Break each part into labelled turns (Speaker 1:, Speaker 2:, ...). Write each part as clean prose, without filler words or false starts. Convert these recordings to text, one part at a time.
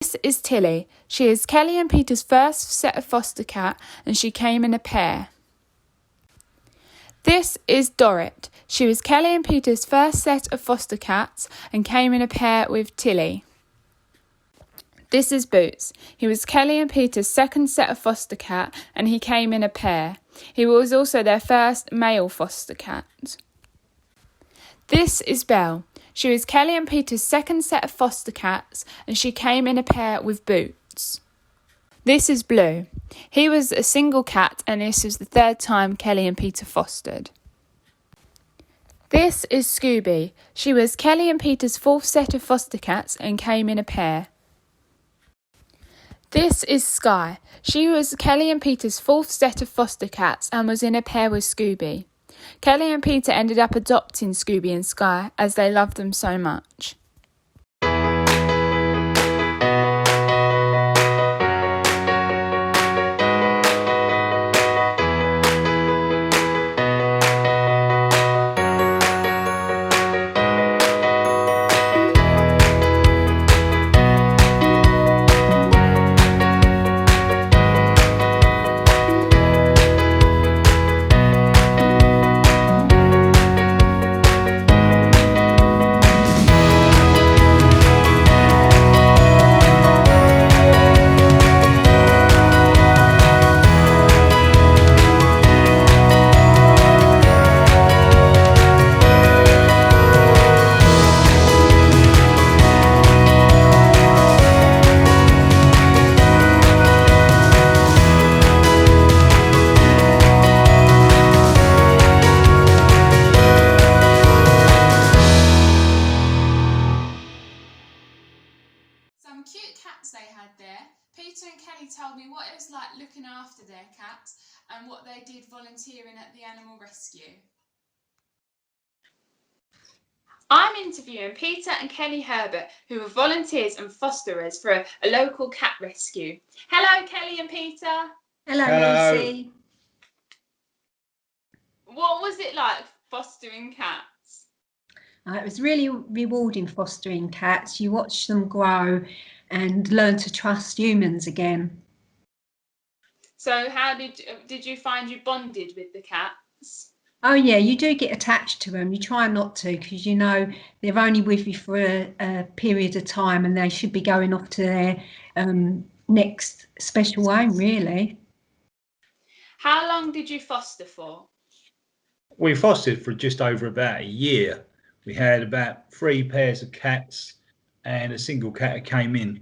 Speaker 1: This is Tilly. She is Kelly and Peter's first set of foster cat, and she came in a pair. This is Dorrit. She was Kelly and Peter's first set of foster cats and came in a pair with Tilly. This is Boots. He was Kelly and Peter's second set of foster cat and he came in a pair. He was also their first male foster cat. This is Belle. She was Kelly and Peter's second set of foster cats and she came in a pair with Boots. This is Blue. He was a single cat and this was the third time Kelly and Peter fostered. This is Scooby. She was Kelly and Peter's fourth set of foster cats and came in a pair. This is Sky. She was Kelly and Peter's fourth set of foster cats and was in a pair with Scooby. Kelly and Peter ended up adopting Scooby and Sky as they loved them so much. Some cute cats they had there. Peter and Kelly told me what it was like looking after their cats and what they did volunteering at the animal rescue. I'm interviewing Peter and Kelly Herbert, who are volunteers and fosterers for a local cat rescue. Hello, Kelly and Peter.
Speaker 2: Hello, Lucy.
Speaker 1: What was it like fostering cats?
Speaker 2: It was really rewarding fostering cats. You watch them grow and learn to trust humans again.
Speaker 1: So how did you find you bonded with the cats?
Speaker 2: Oh yeah, you do get attached to them. You try not to because you know they're only with you for a period of time and they should be going off to their next special home, really.
Speaker 1: How long did you foster for?
Speaker 3: We fostered for just over about a year. We had about 3 pairs of cats and a single cat that came in.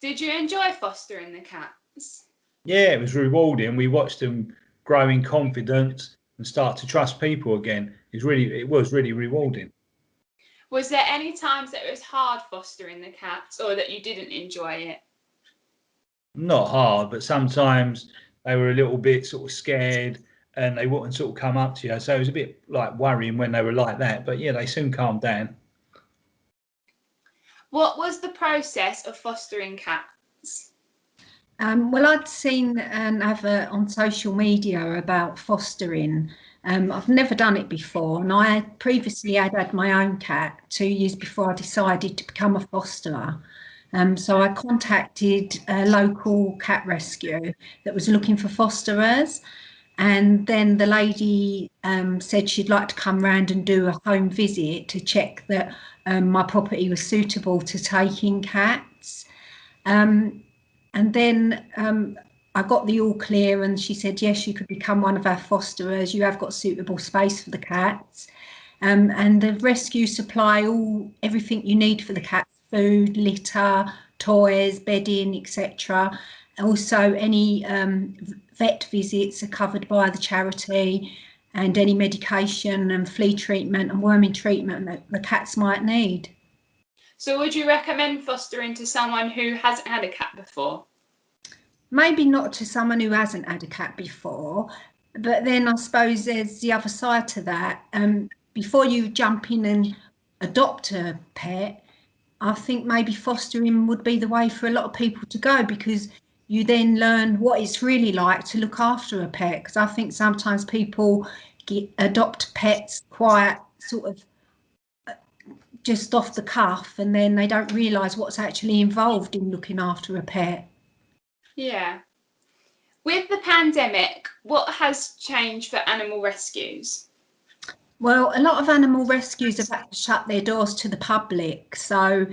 Speaker 1: Did you enjoy fostering the cats?
Speaker 3: Yeah, it was rewarding. We watched them grow in confidence and start to trust people again. It was really rewarding.
Speaker 1: Was there any times that it was hard fostering the cats or that you didn't enjoy it?
Speaker 3: Not hard, but sometimes they were a little bit sort of scared and they wouldn't sort of come up to you. So it was a bit like worrying when they were like that. But yeah, they soon calmed down.
Speaker 1: What was the process of fostering cats?
Speaker 2: Well, I'd seen an advert on social media about fostering. I've never done it before, and I previously had my own cat 2 years before I decided to become a fosterer. So I contacted a local cat rescue that was looking for fosterers, and then the lady said she'd like to come round and do a home visit to check that my property was suitable to take in cats. And then I got the all clear and she said, yes, you could become one of our fosterers. You have got suitable space for the cats. And the rescue supply everything you need for the cats: food, litter, toys, bedding, etc. Also, any vet visits are covered by the charity, and any medication and flea treatment and worming treatment that the cats might need.
Speaker 1: So would you recommend fostering to someone who hasn't had a cat before?
Speaker 2: Maybe not to someone who hasn't had a cat before, but then I suppose there's the other side to that. Before you jump in and adopt a pet, I think maybe fostering would be the way for a lot of people to go, because you then learn what it's really like to look after a pet. Because I think sometimes people adopt pets quite sort of just off the cuff, and then they don't realise what's actually involved in looking after a pet.
Speaker 1: Yeah. With the pandemic, what has changed for animal rescues?
Speaker 2: Well, a lot of animal rescues have had to shut their doors to the public. So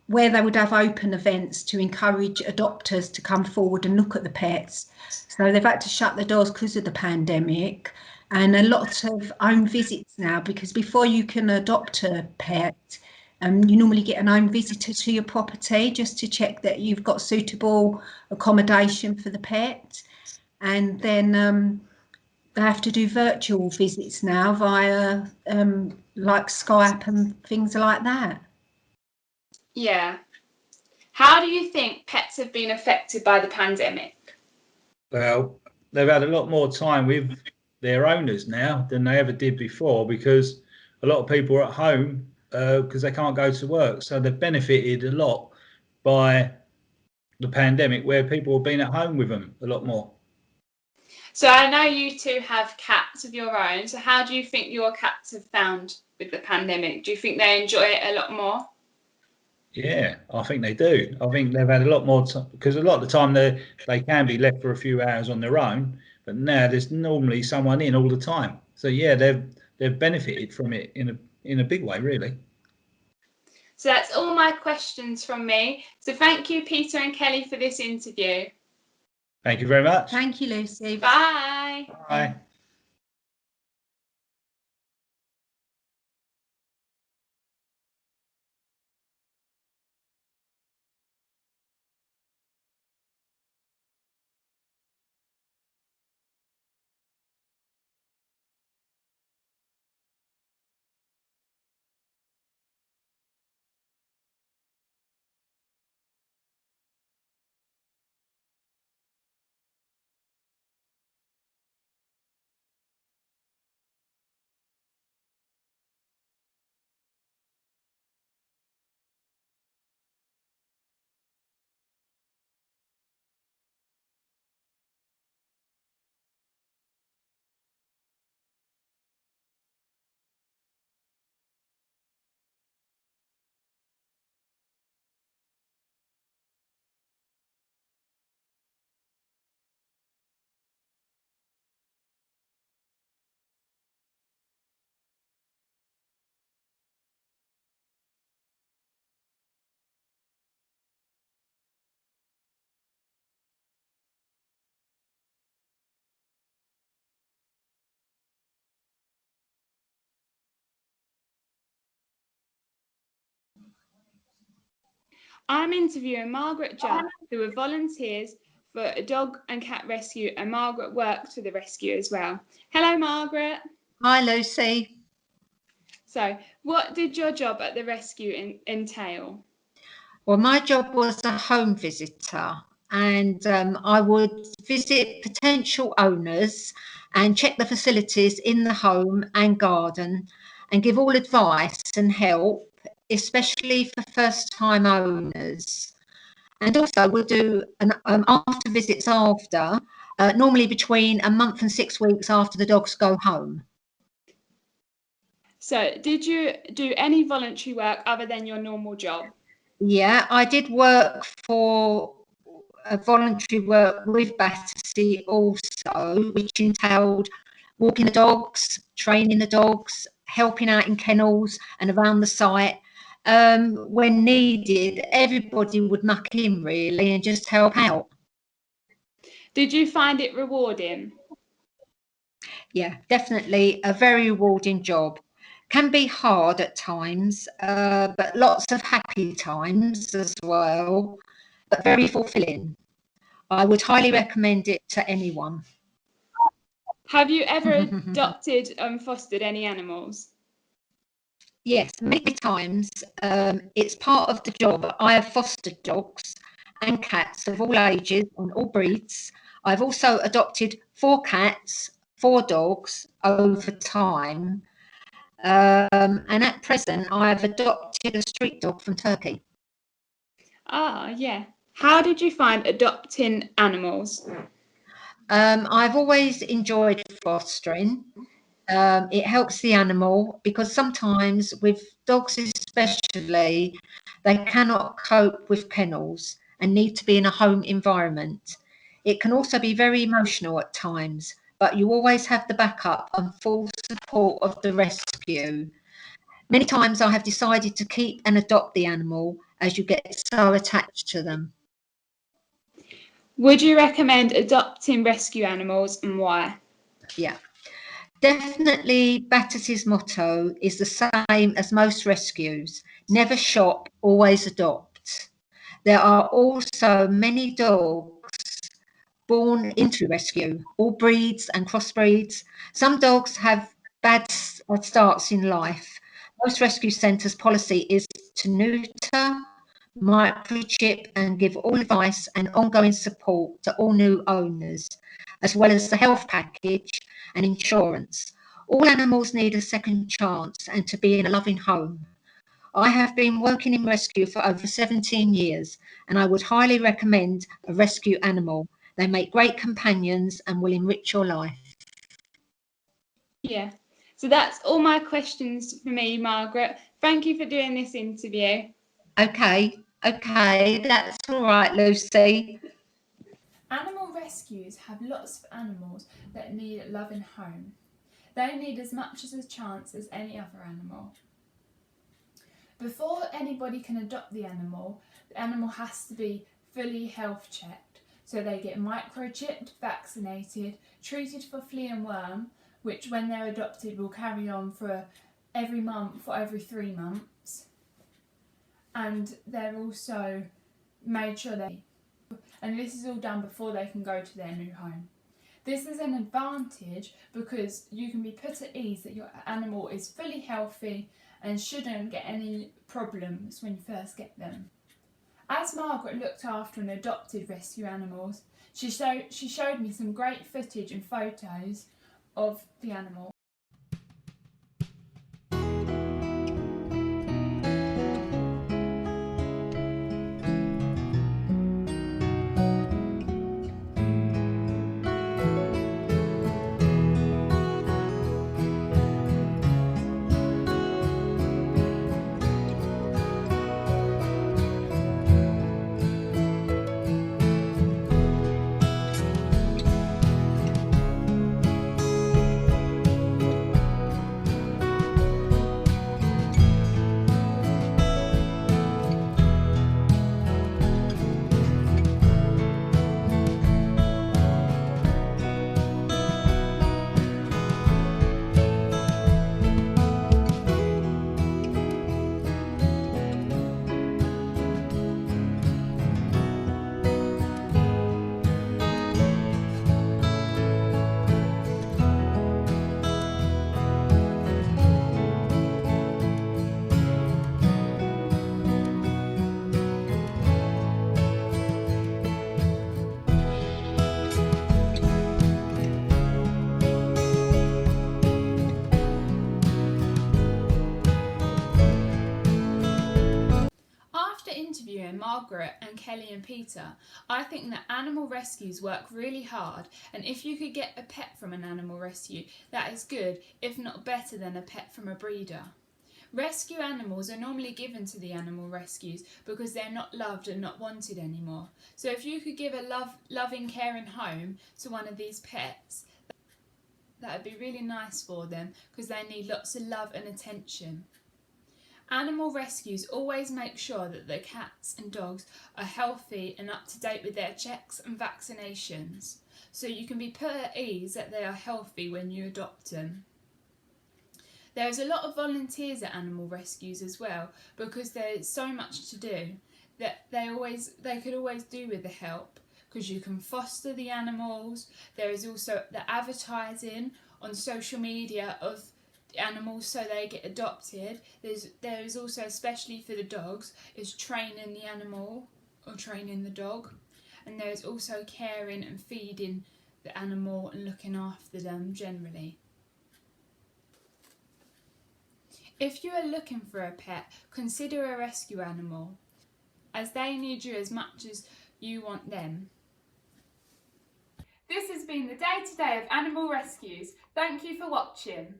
Speaker 2: where they would have open events to encourage adopters to come forward and look at the pets. So they've had to shut the doors because of the pandemic, and a lot of home visits now, because before you can adopt a pet, you normally get an home visitor to your property just to check that you've got suitable accommodation for the pet. And then they have to do virtual visits now via like Skype and things like that.
Speaker 1: Yeah. How do you think pets have been affected by the pandemic?
Speaker 3: Well, they've had a lot more time with their owners now than they ever did before, because a lot of people are at home because they can't go to work. So they've benefited a lot by the pandemic, where people have been at home with them a lot more.
Speaker 1: So I know you two have cats of your own. So how do you think your cats have found with the pandemic? Do you think they enjoy it a lot more?
Speaker 3: Yeah, I think they do. I think they've had a lot more time, because a lot of the time they can be left for a few hours on their own, but now there's normally someone in all the time. So yeah, they've benefited from it in a big way, really.
Speaker 1: So that's all my questions from me. So thank you, Peter and Kelly, for this interview.
Speaker 3: Thank you very much.
Speaker 2: Thank you, Lucy.
Speaker 1: Bye.
Speaker 3: Bye.
Speaker 1: I'm interviewing Margaret Judd, who are volunteers for a dog and cat rescue, and Margaret works for the rescue as well. Hello, Margaret.
Speaker 2: Hi, Lucy.
Speaker 1: So, what did your job at the rescue entail?
Speaker 2: Well, my job was a home visitor, and I would visit potential owners and check the facilities in the home and garden and give all advice and help, especially for first-time owners. And also we'll do after visits after, normally between a month and 6 weeks after the dogs go home.
Speaker 1: So, did you do any voluntary work other than your normal job?
Speaker 2: Yeah, I did work for voluntary work with Battersea also, which entailed walking the dogs, training the dogs, helping out in kennels and around the site. When needed, everybody would muck in really and just help out.
Speaker 1: Did you find it rewarding?
Speaker 2: Yeah, definitely a very rewarding job. Can be hard at times, but lots of happy times as well, but very fulfilling. I would highly recommend it to anyone.
Speaker 1: Have you ever adopted and fostered any animals?
Speaker 2: Yes, many times. It's part of the job. I have fostered dogs and cats of all ages and all breeds. I've also adopted 4 cats, 4 dogs over time. And at present, I've adopted a street dog from Turkey.
Speaker 1: Ah, yeah. How did you find adopting animals?
Speaker 2: I've always enjoyed fostering. It helps the animal because sometimes with dogs especially, they cannot cope with kennels and need to be in a home environment. It can also be very emotional at times, but you always have the backup and full support of the rescue. Many times I have decided to keep and adopt the animal as you get so attached to them.
Speaker 1: Would you recommend adopting rescue animals and why?
Speaker 2: Yeah. Definitely, Batters's motto is the same as most rescues: never shop, always adopt. There are also many dogs born into rescue, all breeds and crossbreeds. Some dogs have bad starts in life. Most rescue centres' policy is to neuter, microchip, and give all advice and ongoing support to all new owners, as well as the health package and insurance. All animals need a second chance and to be in a loving home. I have been working in rescue for over 17 years, and I would highly recommend a rescue animal. They make great companions and will enrich your life.
Speaker 1: Yeah. So that's all my questions for me, Margaret. Thank you for doing this interview.
Speaker 2: Okay, that's all right, Lucy.
Speaker 1: Animal rescues have lots of animals that need a loving home. They need as much as a chance as any other animal. Before anybody can adopt the animal has to be fully health checked. So they get microchipped, vaccinated, treated for flea and worm, which when they're adopted will carry on for every month or every 3 months. And they're also made sure and this is all done before they can go to their new home. This is an advantage because you can be put at ease that your animal is fully healthy and shouldn't get any problems when you first get them. As Margaret looked after and adopted rescue animals, she showed me some great footage and photos of the animal. After interviewing Margaret and Kelly and Peter, I think that animal rescues work really hard, and if you could get a pet from an animal rescue, that is good, if not better than a pet from a breeder. Rescue animals are normally given to the animal rescues because they're not loved and not wanted anymore. So if you could give a loving, caring home to one of these pets, that would be really nice for them because they need lots of love and attention. Animal rescues always make sure that the cats and dogs are healthy and up to date with their checks and vaccinations, so you can be put at ease that they are healthy when you adopt them. There is a lot of volunteers at animal rescues as well because there is so much to do that they could always do with the help, because you can foster the animals. There is also the advertising on social media of animals so they get adopted. There is also, especially for the dogs, is training the animal or training the dog, and there is also caring and feeding the animal and looking after them generally. If you are looking for a pet, consider a rescue animal, as they need you as much as you want them. This has been the day-to-day of animal rescues. Thank you for watching.